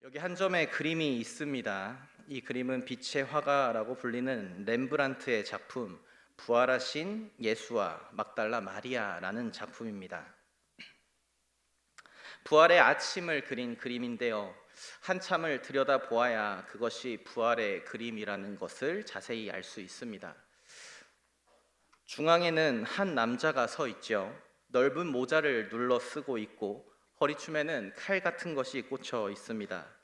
여기 한 점의 그림이 있습니다. 이 그림은 빛의 화가라고 불리는 렘브란트의 작품 부활하신 예수와 막달라 마리아라는 작품입니다. 부활의 아침을 그린 그림인데요. 한참을 들여다보아야 그것이 부활의 그림이라는 것을 자세히 알 수 있습니다. 중앙에는 한 남자가 서 있죠. 넓은 모자를 눌러 쓰고 있고 허리춤에는 칼 같은 것이 꽂혀 있습니다.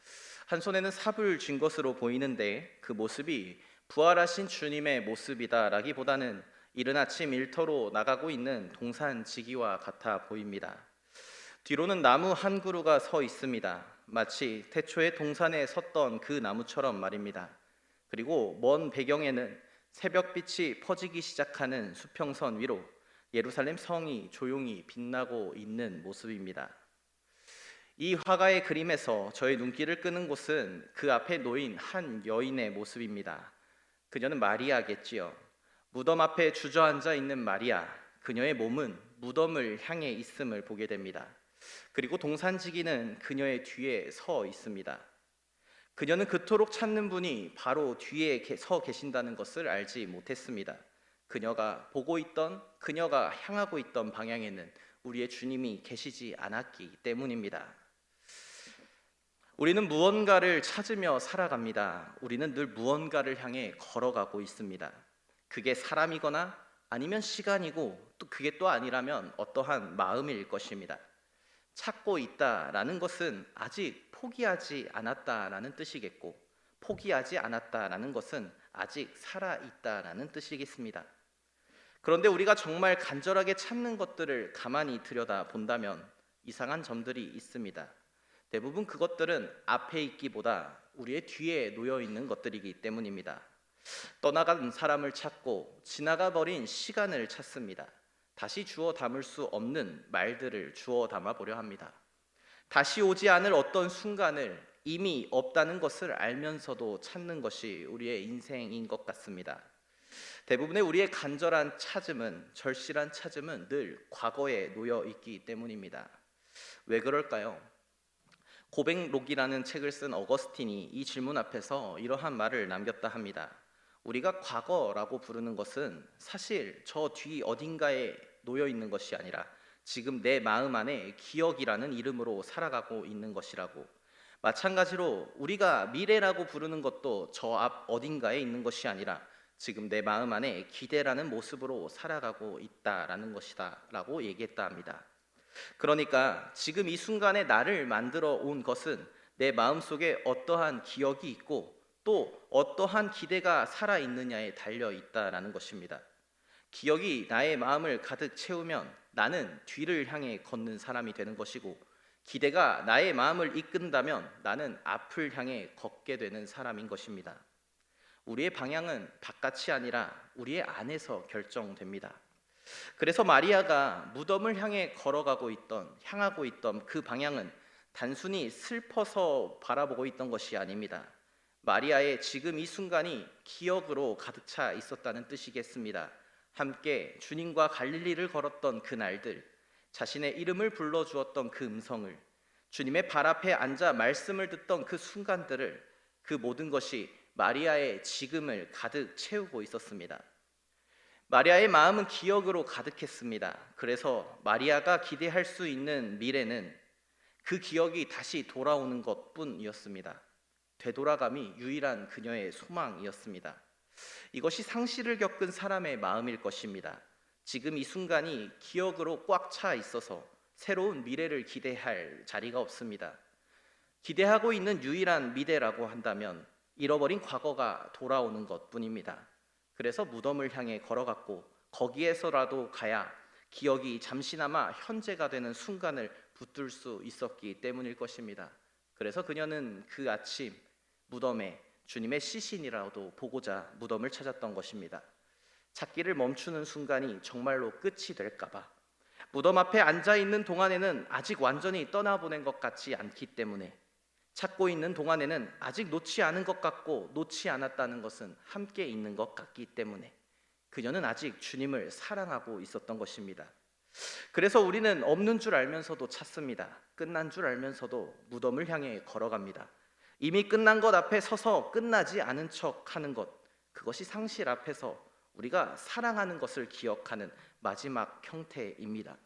한 손에는 삽을 쥔 것으로 보이는데 그 모습이 부활하신 주님의 모습이다라기보다는 이른 아침 일터로 나가고 있는 동산지기와 같아 보입니다. 뒤로는 나무 한 그루가 서 있습니다. 마치 태초에 동산에 섰던 그 나무처럼 말입니다. 그리고 먼 배경에는 새벽빛이 퍼지기 시작하는 수평선 위로 예루살렘 성이 조용히 빛나고 있는 모습입니다. 이 화가의 그림에서 저의 눈길을 끄는 곳은 그 앞에 놓인 한 여인의 모습입니다. 그녀는 마리아겠지요. 무덤 앞에 주저앉아 있는 마리아, 그녀의 몸은 무덤을 향해 있음을 보게 됩니다. 그리고 동산지기는 그녀의 뒤에 서 있습니다. 그녀는 그토록 찾는 분이 바로 뒤에 서 계신다는 것을 알지 못했습니다. 그녀가 보고 있던, 그녀가 향하고 있던 방향에는 우리의 주님이 계시지 않았기 때문입니다. 우리는 무언가를 찾으며 살아갑니다. 우리는 늘 무언가를 향해 걸어가고 있습니다. 그게 사람이거나 아니면 시간이고 또 그게 또 아니라면 어떠한 마음일 것입니다. 찾고 있다라는 것은 아직 포기하지 않았다라는 뜻이겠고, 포기하지 않았다라는 것은 아직 살아있다라는 뜻이겠습니다. 그런데 우리가 정말 간절하게 찾는 것들을 가만히 들여다본다면 이상한 점들이 있습니다. 대부분 그것들은 앞에 있기보다 우리의 뒤에 놓여 있는 것들이기 때문입니다. 떠나간 사람을 찾고 지나가 버린 시간을 찾습니다. 다시 주워 담을 수 없는 말들을 주워 담아 보려 합니다. 다시 오지 않을 어떤 순간을 이미 없다는 것을 알면서도 찾는 것이 우리의 인생인 것 같습니다. 대부분의 우리의 간절한 찾음은, 절실한 찾음은 늘 과거에 놓여 있기 때문입니다. 왜 그럴까요? 고백록이라는 책을 쓴 어거스틴이 이 질문 앞에서 이러한 말을 남겼다 합니다. 우리가 과거라고 부르는 것은 사실 저 뒤 어딘가에 놓여 있는 것이 아니라 지금 내 마음 안에 기억이라는 이름으로 살아가고 있는 것이라고. 마찬가지로 우리가 미래라고 부르는 것도 저 앞 어딘가에 있는 것이 아니라 지금 내 마음 안에 기대라는 모습으로 살아가고 있다라는 것이다 라고 얘기했다 합니다. 그러니까 지금 이 순간에 나를 만들어 온 것은 내 마음속에 어떠한 기억이 있고 또 어떠한 기대가 살아있느냐에 달려 있다라는 것입니다. 기억이 나의 마음을 가득 채우면 나는 뒤를 향해 걷는 사람이 되는 것이고, 기대가 나의 마음을 이끈다면 나는 앞을 향해 걷게 되는 사람인 것입니다. 우리의 방향은 바깥이 아니라 우리의 안에서 결정됩니다. 그래서 마리아가 무덤을 향해 향하고 있던 그 방향은 단순히 슬퍼서 바라보고 있던 것이 아닙니다. 마리아의 지금 이 순간이 기억으로 가득 차 있었다는 뜻이겠습니다. 함께 주님과 갈릴리를 걸었던 그 날들, 자신의 이름을 불러주었던 그 음성을, 주님의 발 앞에 앉아 말씀을 듣던 그 순간들을, 그 모든 것이 마리아의 지금을 가득 채우고 있었습니다. 마리아의 마음은 기억으로 가득했습니다. 그래서 마리아가 기대할 수 있는 미래는 그 기억이 다시 돌아오는 것뿐이었습니다. 되돌아감이 유일한 그녀의 소망이었습니다. 이것이 상실을 겪은 사람의 마음일 것입니다. 지금 이 순간이 기억으로 꽉 차 있어서 새로운 미래를 기대할 자리가 없습니다. 기대하고 있는 유일한 미래라고 한다면 잃어버린 과거가 돌아오는 것뿐입니다. 그래서 무덤을 향해 걸어갔고 거기에서라도 가야 기억이 잠시나마 현재가 되는 순간을 붙들 수 있었기 때문일 것입니다. 그래서 그녀는 그 아침 무덤에 주님의 시신이라도 보고자 무덤을 찾았던 것입니다. 찾기를 멈추는 순간이 정말로 끝이 될까봐, 무덤 앞에 앉아있는 동안에는 아직 완전히 떠나보낸 것 같지 않기 때문에, 찾고 있는 동안에는 아직 놓지 않은 것 같고 놓지 않았다는 것은 함께 있는 것 같기 때문에 그녀는 아직 주님을 사랑하고 있었던 것입니다. 그래서 우리는 없는 줄 알면서도 찾습니다. 끝난 줄 알면서도 무덤을 향해 걸어갑니다. 이미 끝난 것 앞에 서서 끝나지 않은 척 하는 것, 그것이 상실 앞에서 우리가 사랑하는 것을 기억하는 마지막 형태입니다.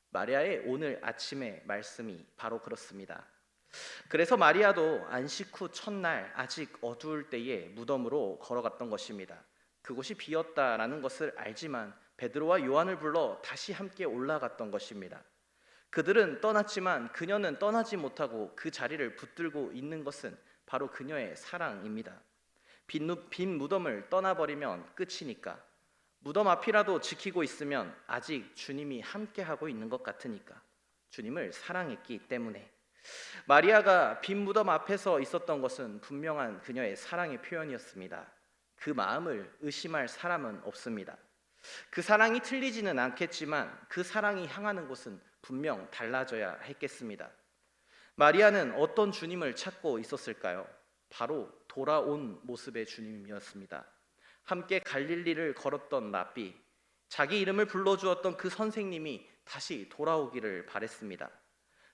마리아의 오늘 아침의 말씀이 바로 그렇습니다. 그래서 마리아도 안식 후 첫날 아직 어두울 때에 무덤으로 걸어갔던 것입니다. 그곳이 비었다라는 것을 알지만 베드로와 요한을 불러 다시 함께 올라갔던 것입니다. 그들은 떠났지만 그녀는 떠나지 못하고 그 자리를 붙들고 있는 것은 바로 그녀의 사랑입니다. 빈 무덤을 떠나버리면 끝이니까, 무덤 앞이라도 지키고 있으면 아직 주님이 함께하고 있는 것 같으니까, 주님을 사랑했기 때문에. 마리아가 빈 무덤 앞에서 있었던 것은 분명한 그녀의 사랑의 표현이었습니다. 그 마음을 의심할 사람은 없습니다. 그 사랑이 틀리지는 않겠지만 그 사랑이 향하는 곳은 분명 달라져야 했겠습니다. 마리아는 어떤 주님을 찾고 있었을까요? 바로 돌아온 모습의 주님이었습니다. 함께 갈릴리를 걸었던 랍비, 자기 이름을 불러주었던 그 선생님이 다시 돌아오기를 바랬습니다.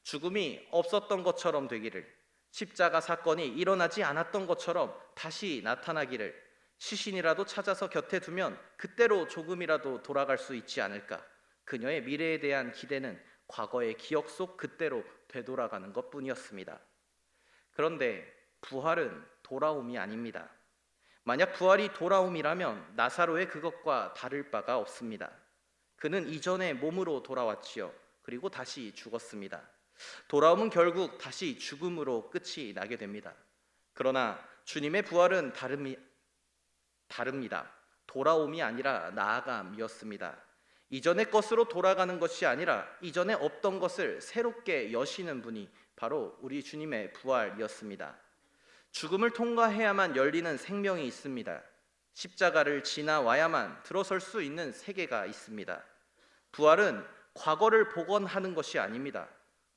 죽음이 없었던 것처럼 되기를, 십자가 사건이 일어나지 않았던 것처럼 다시 나타나기를, 시신이라도 찾아서 곁에 두면 그때로 조금이라도 돌아갈 수 있지 않을까. 그녀의 미래에 대한 기대는 과거의 기억 속 그때로 되돌아가는 것뿐이었습니다. 그런데 부활은 돌아옴이 아닙니다. 만약 부활이 돌아옴이라면 나사로의 그것과 다를 바가 없습니다. 그는 이전의 몸으로 돌아왔지요. 그리고 다시 죽었습니다. 돌아옴은 결국 다시 죽음으로 끝이 나게 됩니다. 그러나 주님의 부활은 다릅니다. 돌아옴이 아니라 나아감이었습니다. 이전의 것으로 돌아가는 것이 아니라 이전에 없던 것을 새롭게 여시는 분이 바로 우리 주님의 부활이었습니다. 죽음을 통과해야만 열리는 생명이 있습니다. 십자가를 지나와야만 들어설 수 있는 세계가 있습니다. 부활은 과거를 복원하는 것이 아닙니다.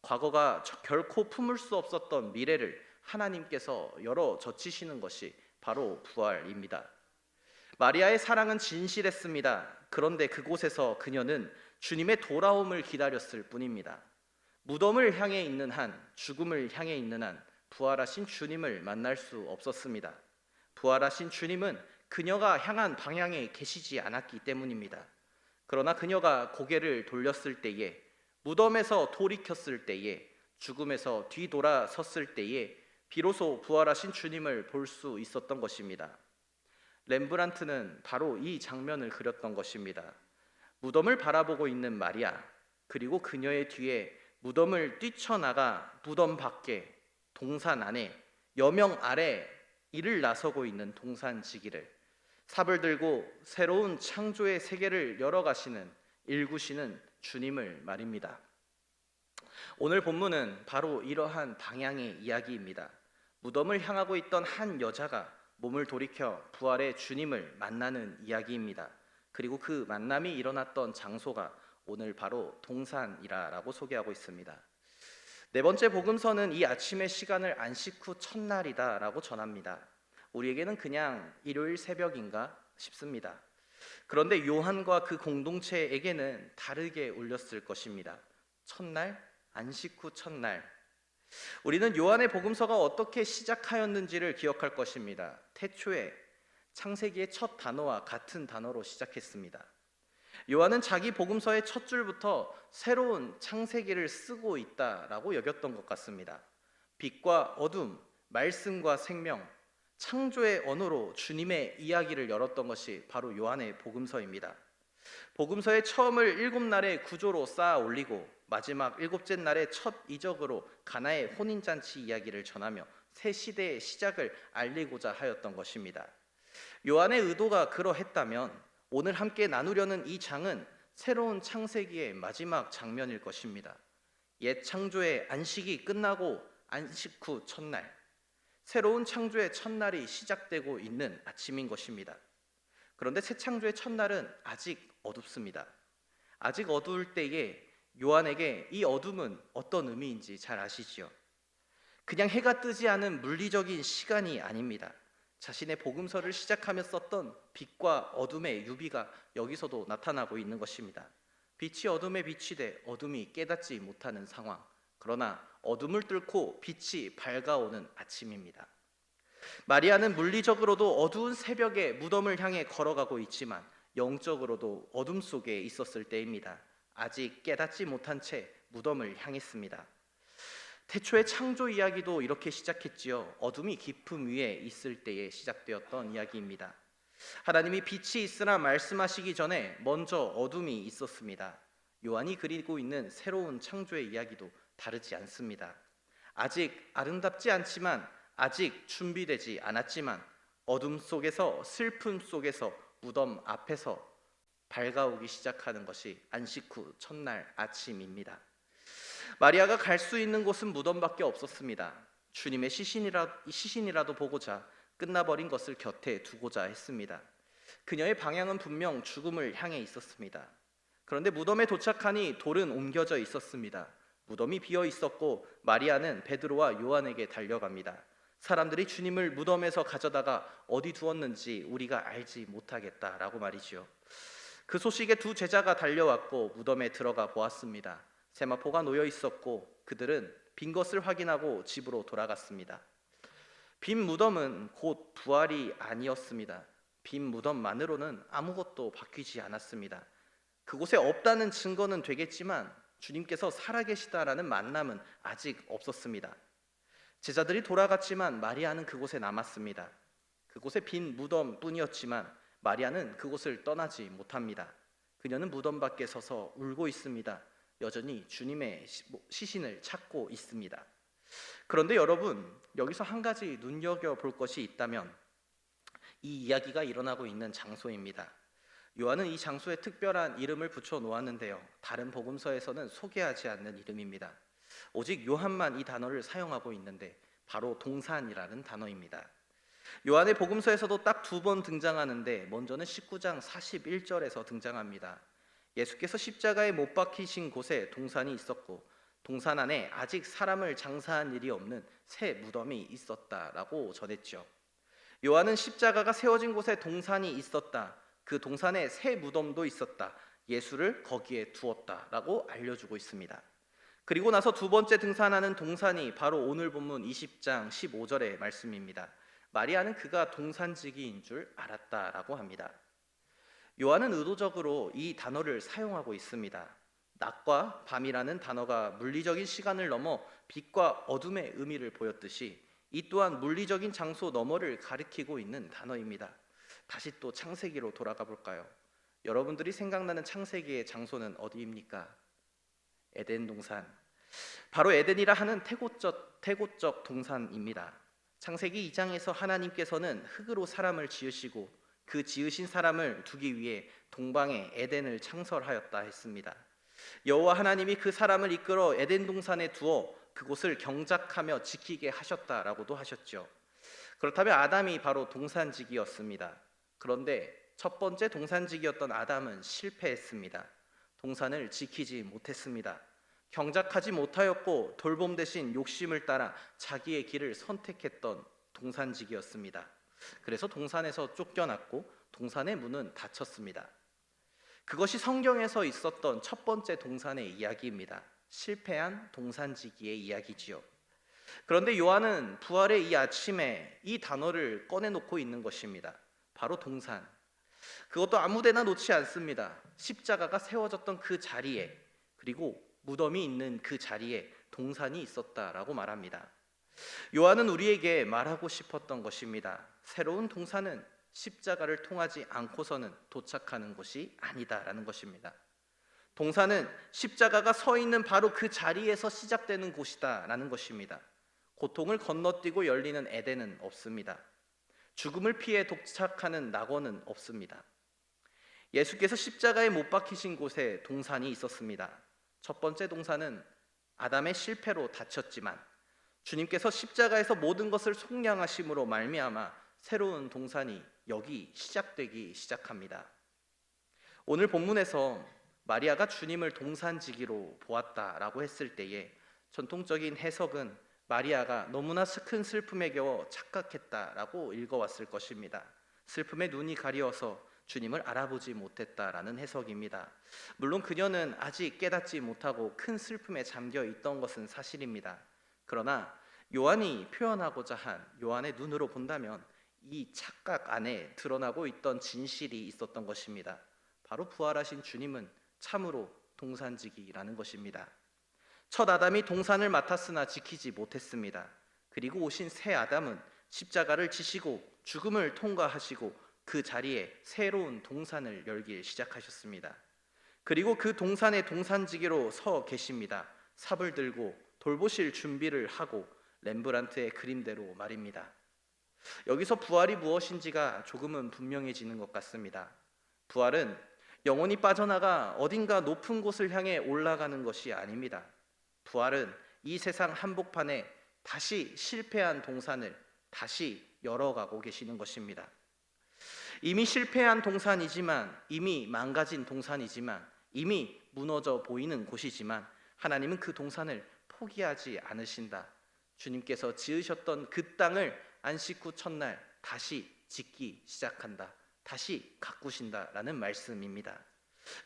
과거가 결코 품을 수 없었던 미래를 하나님께서 열어 젖히시는 것이 바로 부활입니다. 마리아의 사랑은 진실했습니다. 그런데 그곳에서 그녀는 주님의 돌아옴을 기다렸을 뿐입니다. 무덤을 향해 있는 한, 죽음을 향해 있는 한 부활하신 주님을 만날 수 없었습니다. 부활하신 주님은 그녀가 향한 방향에 계시지 않았기 때문입니다. 그러나 그녀가 고개를 돌렸을 때에, 무덤에서 돌이켰을 때에, 죽음에서 뒤돌아섰을 때에 비로소 부활하신 주님을 볼 수 있었던 것입니다. 렘브란트는 바로 이 장면을 그렸던 것입니다. 무덤을 바라보고 있는 마리아, 그리고 그녀의 뒤에 무덤을 뛰쳐나가 무덤 밖에, 동산 안에, 여명 아래 이를 나서고 있는 동산지기를, 삽을 들고 새로운 창조의 세계를 열어가시는, 일구시는 주님을 말입니다. 오늘 본문은 바로 이러한 방향의 이야기입니다. 무덤을 향하고 있던 한 여자가 몸을 돌이켜 부활의 주님을 만나는 이야기입니다. 그리고 그 만남이 일어났던 장소가 오늘 바로 동산이라고 소개하고 있습니다. 네 번째 복음서는 이 아침의 시간을 안식 후 첫날이다라고 전합니다. 우리에게는 그냥 일요일 새벽인가 싶습니다. 그런데 요한과 그 공동체에게는 다르게 울렸을 것입니다. 첫날, 안식 후 첫날. 우리는 요한의 복음서가 어떻게 시작하였는지를 기억할 것입니다. 태초에 창세기의 첫 단어와 같은 단어로 시작했습니다. 요한은 자기 복음서의 첫 줄부터 새로운 창세기를 쓰고 있다라고 여겼던 것 같습니다. 빛과 어둠, 말씀과 생명, 창조의 언어로 주님의 이야기를 열었던 것이 바로 요한의 복음서입니다. 복음서의 처음을 7날의 구조로 쌓아 올리고 마지막 7째 날의 첫 이적으로 가나의 혼인잔치 이야기를 전하며 새 시대의 시작을 알리고자 하였던 것입니다. 요한의 의도가 그러했다면 오늘 함께 나누려는 이 장은 새로운 창세기의 마지막 장면일 것입니다. 옛 창조의 안식이 끝나고 안식 후 첫날, 새로운 창조의 첫날이 시작되고 있는 아침인 것입니다. 그런데 새 창조의 첫날은 아직 어둡습니다. 아직 어두울 때에 요한에게 이 어둠은 어떤 의미인지 잘 아시지요? 그냥 해가 뜨지 않은 물리적인 시간이 아닙니다. 자신의 복음서를 시작하며 썼던 빛과 어둠의 유비가 여기서도 나타나고 있는 것입니다. 빛이 어둠에 비치되 어둠이 깨닫지 못하는 상황. 그러나 어둠을 뚫고 빛이 밝아오는 아침입니다. 마리아는 물리적으로도 어두운 새벽에 무덤을 향해 걸어가고 있지만 영적으로도 어둠 속에 있었을 때입니다. 아직 깨닫지 못한 채 무덤을 향했습니다. 태초의 창조 이야기도 이렇게 시작했지요. 어둠이 깊음 위에 있을 때에 시작되었던 이야기입니다. 하나님이 빛이 있으라 말씀하시기 전에 먼저 어둠이 있었습니다. 요한이 그리고 있는 새로운 창조의 이야기도 다르지 않습니다. 아직 아름답지 않지만, 아직 준비되지 않았지만, 어둠 속에서, 슬픔 속에서, 무덤 앞에서 밝아오기 시작하는 것이 안식 후 첫날 아침입니다. 마리아가 갈 수 있는 곳은 무덤밖에 없었습니다. 주님의 시신이라도 보고자 끝나버린 것을 곁에 두고자 했습니다. 그녀의 방향은 분명 죽음을 향해 있었습니다. 그런데 무덤에 도착하니 돌은 옮겨져 있었습니다. 무덤이 비어 있었고 마리아는 베드로와 요한에게 달려갑니다. 사람들이 주님을 무덤에서 가져다가 어디 두었는지 우리가 알지 못하겠다라고 말이지요. 그 소식에 두 제자가 달려왔고 무덤에 들어가 보았습니다. 세마포가 놓여 있었고 그들은 빈 것을 확인하고 집으로 돌아갔습니다. 빈 무덤은 곧 부활이 아니었습니다. 빈 무덤만으로는 아무것도 바뀌지 않았습니다. 그곳에 없다는 증거는 되겠지만 주님께서 살아계시다라는 만남은 아직 없었습니다. 제자들이 돌아갔지만 마리아는 그곳에 남았습니다. 그곳에 빈 무덤뿐이었지만 마리아는 그곳을 떠나지 못합니다. 그녀는 무덤 밖에 서서 울고 있습니다. 여전히 주님의 시신을 찾고 있습니다. 그런데 여러분, 여기서 한 가지 눈여겨볼 것이 있다면 이 이야기가 일어나고 있는 장소입니다. 요한은 이 장소에 특별한 이름을 붙여 놓았는데요, 다른 복음서에서는 소개하지 않는 이름입니다. 오직 요한만 이 단어를 사용하고 있는데 바로 동산이라는 단어입니다. 요한의 복음서에서도 딱 두 번 등장하는데 먼저는 19장 41절에서 등장합니다. 예수께서 십자가에 못 박히신 곳에 동산이 있었고 동산 안에 아직 사람을 장사한 일이 없는 새 무덤이 있었다라고 전했죠. 요한은 십자가가 세워진 곳에 동산이 있었다, 그 동산에 새 무덤도 있었다, 예수를 거기에 두었다라고 알려주고 있습니다. 그리고 나서 두 번째 등산하는 동산이 바로 오늘 본문 20장 15절의 말씀입니다. 마리아는 그가 동산지기인 줄 알았다라고 합니다. 요한은 의도적으로 이 단어를 사용하고 있습니다. 낮과 밤이라는 단어가 물리적인 시간을 넘어 빛과 어둠의 의미를 보였듯이 이 또한 물리적인 장소 너머를 가리키고 있는 단어입니다. 다시 또 창세기로 돌아가 볼까요? 여러분들이 생각나는 창세기의 장소는 어디입니까? 에덴 동산. 바로 에덴이라 하는 태고적 동산입니다. 창세기 2장에서 하나님께서는 흙으로 사람을 지으시고 그 지으신 사람을 두기 위해 동방에 에덴을 창설하였다 했습니다. 여호와 하나님이 그 사람을 이끌어 에덴 동산에 두어 그곳을 경작하며 지키게 하셨다라고도 하셨죠. 그렇다면 아담이 바로 동산지기였습니다. 그런데 첫 번째 동산지기였던 아담은 실패했습니다. 동산을 지키지 못했습니다. 경작하지 못하였고 돌봄 대신 욕심을 따라 자기의 길을 선택했던 동산지기였습니다. 그래서 동산에서 쫓겨났고 동산의 문은 닫혔습니다. 그것이 성경에서 있었던 첫 번째 동산의 이야기입니다. 실패한 동산지기의 이야기지요. 그런데 요한은 부활의 이 아침에 이 단어를 꺼내놓고 있는 것입니다. 바로 동산. 그것도 아무데나 놓지 않습니다. 십자가가 세워졌던 그 자리에, 그리고 무덤이 있는 그 자리에 동산이 있었다라고 말합니다. 요한은 우리에게 말하고 싶었던 것입니다. 새로운 동산은 십자가를 통하지 않고서는 도착하는 곳이 아니다라는 것입니다. 동산은 십자가가 서 있는 바로 그 자리에서 시작되는 곳이다라는 것입니다. 고통을 건너뛰고 열리는 에덴은 없습니다. 죽음을 피해 도착하는 낙원은 없습니다. 예수께서 십자가에 못 박히신 곳에 동산이 있었습니다. 첫 번째 동산은 아담의 실패로 닫혔지만 주님께서 십자가에서 모든 것을 속량하심으로 말미암아 새로운 동산이 여기 시작되기 시작합니다. 오늘 본문에서 마리아가 주님을 동산지기로 보았다라고 했을 때에 전통적인 해석은 마리아가 너무나 큰 슬픔에 겨워 착각했다라고 읽어왔을 것입니다. 슬픔에 눈이 가려워서 주님을 알아보지 못했다라는 해석입니다. 물론 그녀는 아직 깨닫지 못하고 큰 슬픔에 잠겨 있던 것은 사실입니다. 그러나 요한이 표현하고자 한 요한의 눈으로 본다면 이 착각 안에 드러나고 있던 진실이 있었던 것입니다. 바로 부활하신 주님은 참으로 동산지기라는 것입니다. 첫 아담이 동산을 맡았으나 지키지 못했습니다. 그리고 오신 새 아담은 십자가를 지시고 죽음을 통과하시고 그 자리에 새로운 동산을 열기 시작하셨습니다. 그리고 그 동산의 동산지기로 서 계십니다. 삽을 들고 돌보실 준비를 하고 렘브란트의 그림대로 말입니다. 여기서 부활이 무엇인지가 조금은 분명해지는 것 같습니다. 부활은 영혼이 빠져나가 어딘가 높은 곳을 향해 올라가는 것이 아닙니다. 부활은 이 세상 한복판에 다시 실패한 동산을 다시 열어가고 계시는 것입니다. 이미 실패한 동산이지만, 이미 망가진 동산이지만, 이미 무너져 보이는 곳이지만 하나님은 그 동산을 포기하지 않으신다. 주님께서 지으셨던 그 땅을 안식 후 첫날 다시 짓기 시작한다. 다시 가꾸신다라는 말씀입니다.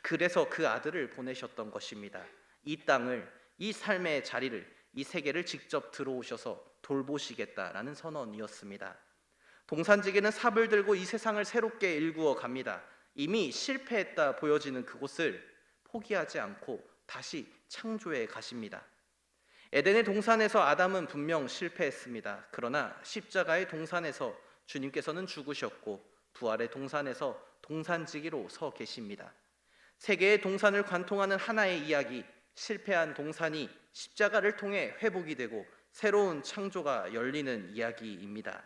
그래서 그 아들을 보내셨던 것입니다. 이 땅을, 이 삶의 자리를, 이 세계를 직접 들어오셔서 돌보시겠다라는 선언이었습니다. 동산지기는 삽을 들고 이 세상을 새롭게 일구어 갑니다. 이미 실패했다 보여지는 그곳을 포기하지 않고 다시 창조해 가십니다. 에덴의 동산에서 아담은 분명 실패했습니다. 그러나 십자가의 동산에서 주님께서는 죽으셨고 부활의 동산에서 동산지기로 서 계십니다. 세계의 동산을 관통하는 하나의 이야기, 실패한 동산이 십자가를 통해 회복이 되고 새로운 창조가 열리는 이야기입니다.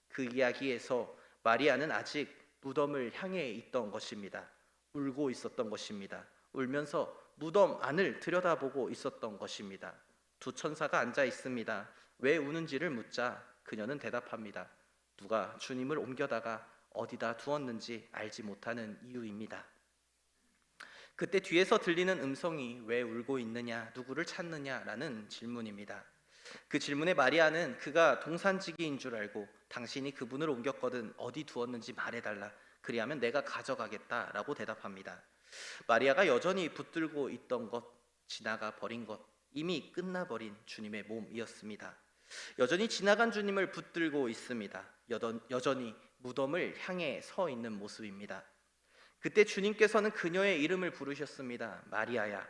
그 이야기에서 마리아는 아직 무덤을 향해 있던 것입니다. 울고 있었던 것입니다. 울면서 무덤 안을 들여다보고 있었던 것입니다. 두 천사가 앉아 있습니다. 왜 우는지를 묻자 그녀는 대답합니다. 누가 주님을 옮겨다가 어디다 두었는지 알지 못하는 이유입니다. 그때 뒤에서 들리는 음성이 왜 울고 있느냐, 누구를 찾느냐라는 질문입니다. 그 질문에 마리아는 그가 동산지기인 줄 알고 당신이 그분을 옮겼거든 어디 두었는지 말해달라. 그리하면 내가 가져가겠다라고 대답합니다. 마리아가 여전히 붙들고 있던 것, 지나가 버린 것, 이미 끝나버린 주님의 몸이었습니다. 여전히 지나간 주님을 붙들고 있습니다. 여전히 무덤을 향해 서 있는 모습입니다. 그때 주님께서는 그녀의 이름을 부르셨습니다. 마리아야.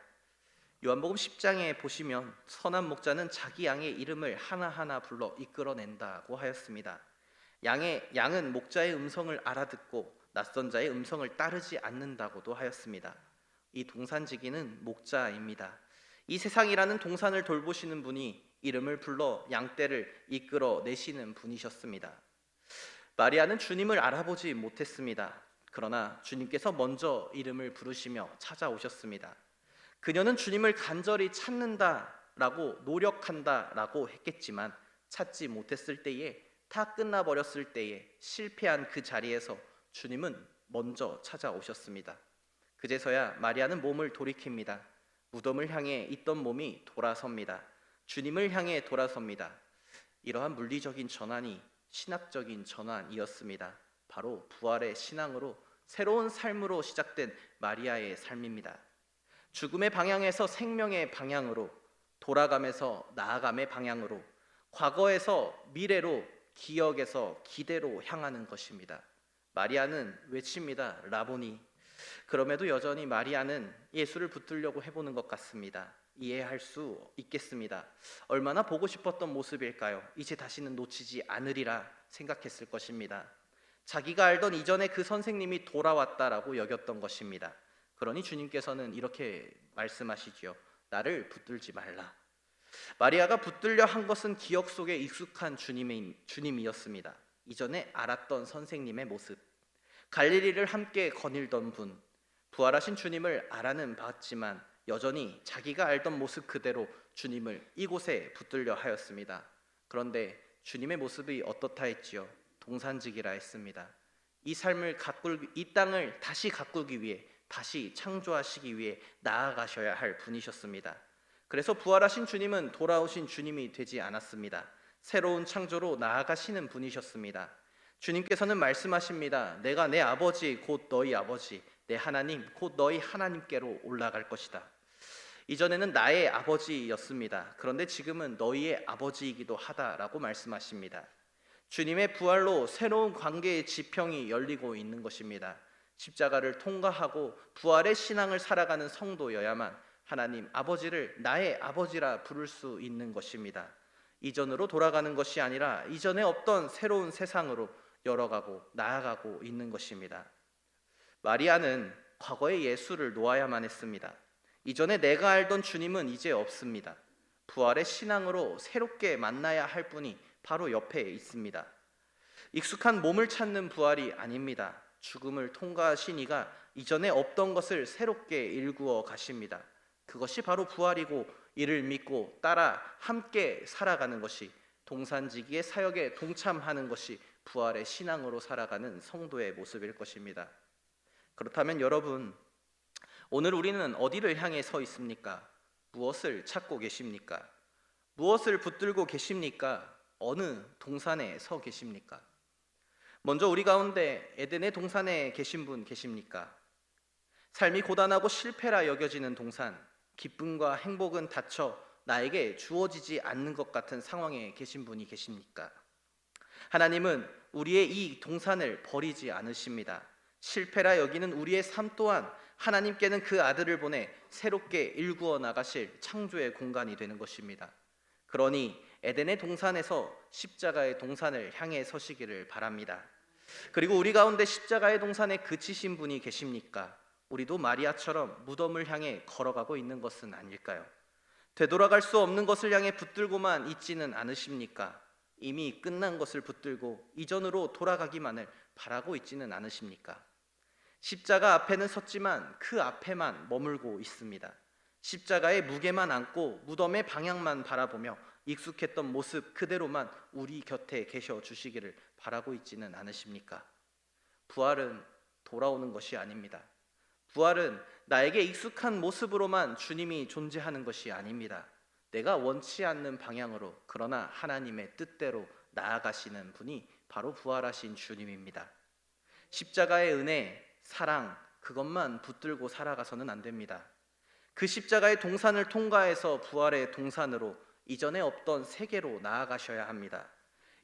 요한복음 10장에 보시면 선한 목자는 자기 양의 이름을 하나하나 불러 이끌어낸다고 하였습니다. 양은 목자의 음성을 알아듣고 낯선 자의 음성을 따르지 않는다고도 하였습니다. 이 동산지기는 목자입니다. 이 세상이라는 동산을 돌보시는 분이 이름을 불러 양떼를 이끌어내시는 분이셨습니다. 마리아는 주님을 알아보지 못했습니다. 그러나 주님께서 먼저 이름을 부르시며 찾아오셨습니다. 그녀는 주님을 간절히 찾는다라고 노력한다라고 했겠지만 찾지 못했을 때에, 다 끝나버렸을 때에, 실패한 그 자리에서 주님은 먼저 찾아오셨습니다. 그제서야 마리아는 몸을 돌이킵니다. 무덤을 향해 있던 몸이 돌아섭니다. 주님을 향해 돌아섭니다. 이러한 물리적인 전환이 신학적인 전환이었습니다. 바로 부활의 신앙으로 새로운 삶으로 시작된 마리아의 삶입니다. 죽음의 방향에서 생명의 방향으로, 돌아감에서 나아감의 방향으로, 과거에서 미래로, 기억에서 기대로 향하는 것입니다. 마리아는 외칩니다. 라보니. 그럼에도 여전히 마리아는 예수를 붙들려고 해보는 것 같습니다. 이해할 수 있겠습니다. 얼마나 보고 싶었던 모습일까요? 이제 다시는 놓치지 않으리라 생각했을 것입니다. 자기가 알던 이전에 그 선생님이 돌아왔다라고 여겼던 것입니다. 그러니 주님께서는 이렇게 말씀하시지요. 나를 붙들지 말라. 마리아가 붙들려 한 것은 기억 속에 익숙한 주님이었습니다. 이전에 알았던 선생님의 모습, 갈릴리를 함께 거닐던 분, 부활하신 주님을 알아는 봤지만 여전히 자기가 알던 모습 그대로 주님을 이곳에 붙들려 하였습니다. 그런데 주님의 모습이 어떻다 했지요? 동산지기라 했습니다. 이 땅을 다시 가꾸기 위해, 다시 창조하시기 위해 나아가셔야 할 분이셨습니다. 그래서 부활하신 주님은 돌아오신 주님이 되지 않았습니다. 새로운 창조로 나아가시는 분이셨습니다. 주님께서는 말씀하십니다. 내가 내 아버지 곧 너희 아버지, 내 하나님 곧 너희 하나님께로 올라갈 것이다. 이전에는 나의 아버지였습니다. 그런데 지금은 너희의 아버지이기도 하다라고 말씀하십니다. 주님의 부활로 새로운 관계의 지평이 열리고 있는 것입니다. 십자가를 통과하고 부활의 신앙을 살아가는 성도여야만 하나님 아버지를 나의 아버지라 부를 수 있는 것입니다. 이전으로 돌아가는 것이 아니라 이전에 없던 새로운 세상으로 열어가고 나아가고 있는 것입니다. 마리아는 과거의 예수를 놓아야만 했습니다. 이전에 내가 알던 주님은 이제 없습니다. 부활의 신앙으로 새롭게 만나야 할 분이 바로 옆에 있습니다. 익숙한 몸을 찾는 부활이 아닙니다. 죽음을 통과하신 이가 이전에 없던 것을 새롭게 일구어 가십니다. 그것이 바로 부활이고, 이를 믿고 따라 함께 살아가는 것이, 동산지기의 사역에 동참하는 것이 부활의 신앙으로 살아가는 성도의 모습일 것입니다. 그렇다면 여러분, 오늘 우리는 어디를 향해 서 있습니까? 무엇을 찾고 계십니까? 무엇을 붙들고 계십니까? 어느 동산에 서 계십니까? 먼저 우리 가운데 에덴의 동산에 계신 분 계십니까? 삶이 고단하고 실패라 여겨지는 동산, 기쁨과 행복은 닫혀 나에게 주어지지 않는 것 같은 상황에 계신 분이 계십니까? 하나님은 우리의 이 동산을 버리지 않으십니다. 실패라 여기는 우리의 삶 또한 하나님께는 그 아들을 보내 새롭게 일구어 나가실 창조의 공간이 되는 것입니다. 그러니 에덴의 동산에서 십자가의 동산을 향해 서시기를 바랍니다. 그리고 우리 가운데 십자가의 동산에 그치신 분이 계십니까? 우리도 마리아처럼 무덤을 향해 걸어가고 있는 것은 아닐까요? 되돌아갈 수 없는 것을 향해 붙들고만 있지는 않으십니까? 이미 끝난 것을 붙들고 이전으로 돌아가기만을 바라고 있지는 않으십니까? 십자가 앞에는 섰지만 그 앞에만 머물고 있습니다. 십자가의 무게만 안고 무덤의 방향만 바라보며 익숙했던 모습 그대로만 우리 곁에 계셔 주시기를 바라고 있지는 않으십니까? 부활은 돌아오는 것이 아닙니다. 부활은 나에게 익숙한 모습으로만 주님이 존재하는 것이 아닙니다. 내가 원치 않는 방향으로, 그러나 하나님의 뜻대로 나아가시는 분이 바로 부활하신 주님입니다. 십자가의 은혜, 사랑, 그것만 붙들고 살아가서는 안 됩니다. 그 십자가의 동산을 통과해서 부활의 동산으로, 이전에 없던 세계로 나아가셔야 합니다.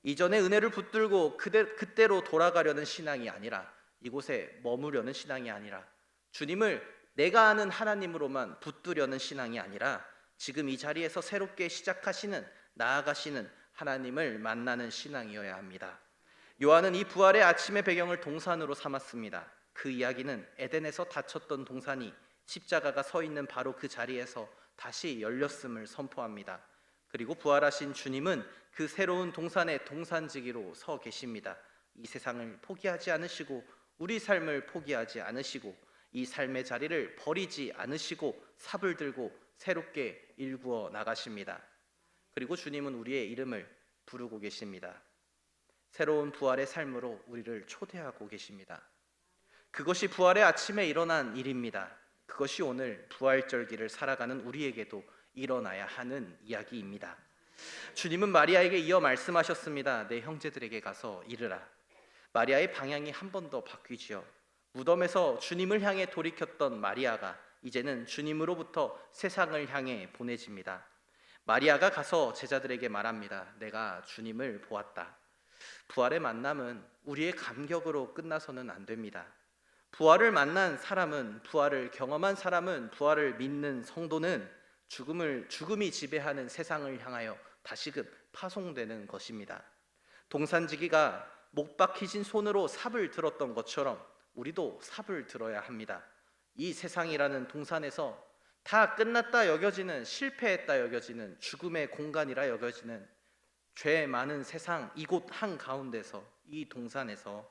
이전의 은혜를 붙들고 그때로 돌아가려는 신앙이 아니라, 이곳에 머무려는 신앙이 아니라, 주님을 내가 아는 하나님으로만 붙들려는 신앙이 아니라, 지금 이 자리에서 새롭게 시작하시는, 나아가시는 하나님을 만나는 신앙이어야 합니다. 요한은 이 부활의 아침의 배경을 동산으로 삼았습니다. 그 이야기는 에덴에서 닫혔던 동산이 십자가가 서 있는 바로 그 자리에서 다시 열렸음을 선포합니다. 그리고 부활하신 주님은 그 새로운 동산의 동산지기로 서 계십니다. 이 세상을 포기하지 않으시고, 우리 삶을 포기하지 않으시고, 이 삶의 자리를 버리지 않으시고 삽을 들고 새롭게 일구어 나가십니다. 그리고 주님은 우리의 이름을 부르고 계십니다. 새로운 부활의 삶으로 우리를 초대하고 계십니다. 그것이 부활의 아침에 일어난 일입니다. 그것이 오늘 부활절기를 살아가는 우리에게도 일어나야 하는 이야기입니다. 주님은 마리아에게 이어 말씀하셨습니다. 내 형제들에게 가서 이르라. 마리아의 방향이 한 번 더 바뀌지요. 무덤에서 주님을 향해 돌이켰던 마리아가 이제는 주님으로부터 세상을 향해 보내집니다. 마리아가 가서 제자들에게 말합니다. 내가 주님을 보았다. 부활의 만남은 우리의 감격으로 끝나서는 안 됩니다. 부활을 만난 사람은, 부활을 경험한 사람은, 부활을 믿는 성도는 죽음이 지배하는 세상을 향하여 다시금 파송되는 것입니다. 동산지기가 못 박히신 손으로 삽을 들었던 것처럼 우리도 삽을 들어야 합니다. 이 세상이라는 동산에서 다 끝났다 여겨지는, 실패했다 여겨지는, 죽음의 공간이라 여겨지는 죄 많은 세상 이곳 한가운데서, 이 동산에서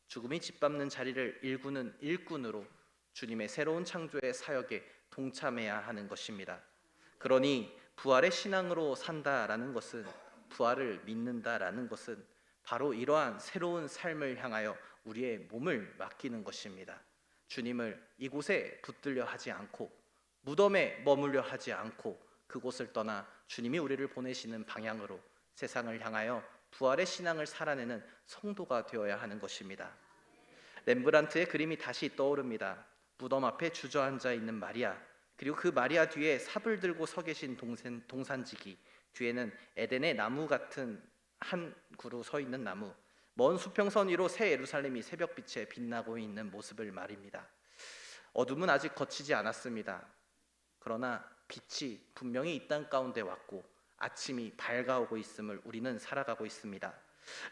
죽음이 짓밟는 자리를 일구는 일꾼으로 주님의 새로운 창조의 사역에 동참해야 하는 것입니다. 그러니 부활의 신앙으로 산다라는 것은, 부활을 믿는다라는 것은 바로 이러한 새로운 삶을 향하여 우리의 몸을 맡기는 것입니다. 주님을 이곳에 붙들려 하지 않고, 무덤에 머물려 하지 않고, 그곳을 떠나 주님이 우리를 보내시는 방향으로 세상을 향하여 부활의 신앙을 살아내는 성도가 되어야 하는 것입니다. 렘브란트의 그림이 다시 떠오릅니다. 무덤 앞에 주저앉아 있는 마리아, 그리고 그 마리아 뒤에 삽을 들고 서 계신 동산지기, 뒤에는 에덴의 나무 같은 한 그루 서 있는 나무, 먼 수평선 위로 새 예루살렘이 새벽빛에 빛나고 있는 모습을 말입니다. 어둠은 아직 거치지 않았습니다. 그러나 빛이 분명히 이 땅 가운데 왔고 아침이 밝아오고 있음을 우리는 살아가고 있습니다.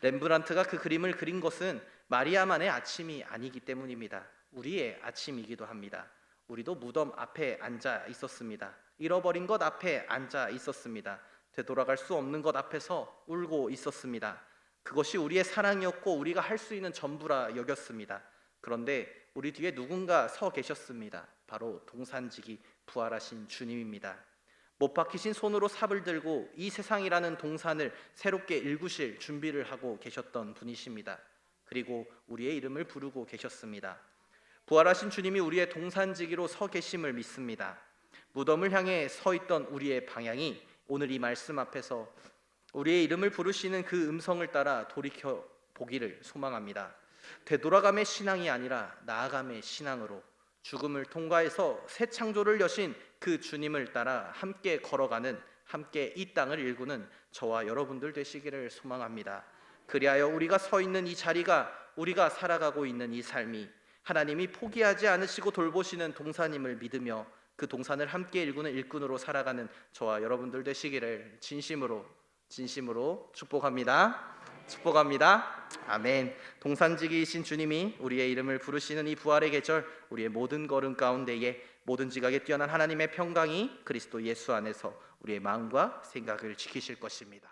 렘브란트가 그 그림을 그린 것은 마리아만의 아침이 아니기 때문입니다. 우리의 아침이기도 합니다. 우리도 무덤 앞에 앉아 있었습니다. 잃어버린 것 앞에 앉아 있었습니다. 되돌아갈 수 없는 것 앞에서 울고 있었습니다. 그것이 우리의 사랑이었고 우리가 할 수 있는 전부라 여겼습니다. 그런데 우리 뒤에 누군가 서 계셨습니다. 바로 동산지기 부활하신 주님입니다. 못 박히신 손으로 삽을 들고 이 세상이라는 동산을 새롭게 일구실 준비를 하고 계셨던 분이십니다. 그리고 우리의 이름을 부르고 계셨습니다. 부활하신 주님이 우리의 동산지기로 서 계심을 믿습니다. 무덤을 향해 서 있던 우리의 방향이 오늘 이 말씀 앞에서 우리의 이름을 부르시는 그 음성을 따라 돌이켜 보기를 소망합니다. 되돌아감의 신앙이 아니라 나아감의 신앙으로 죽음을 통과해서 새 창조를 여신 그 주님을 따라 함께 걸어가는, 함께 이 땅을 일구는 저와 여러분들 되시기를 소망합니다. 그리하여 우리가 서 있는 이 자리가, 우리가 살아가고 있는 이 삶이 하나님이 포기하지 않으시고 돌보시는 동산임을 믿으며 그 동산을 함께 일구는 일꾼으로 살아가는 저와 여러분들 되시기를 진심으로 축복합니다. 축복합니다. 아멘. 동산지기이신 주님이 우리의 이름을 부르시는 이 부활의 계절, 우리의 모든 걸음 가운데에 모든 지각에 뛰어난 하나님의 평강이 그리스도 예수 안에서 우리의 마음과 생각을 지키실 것입니다.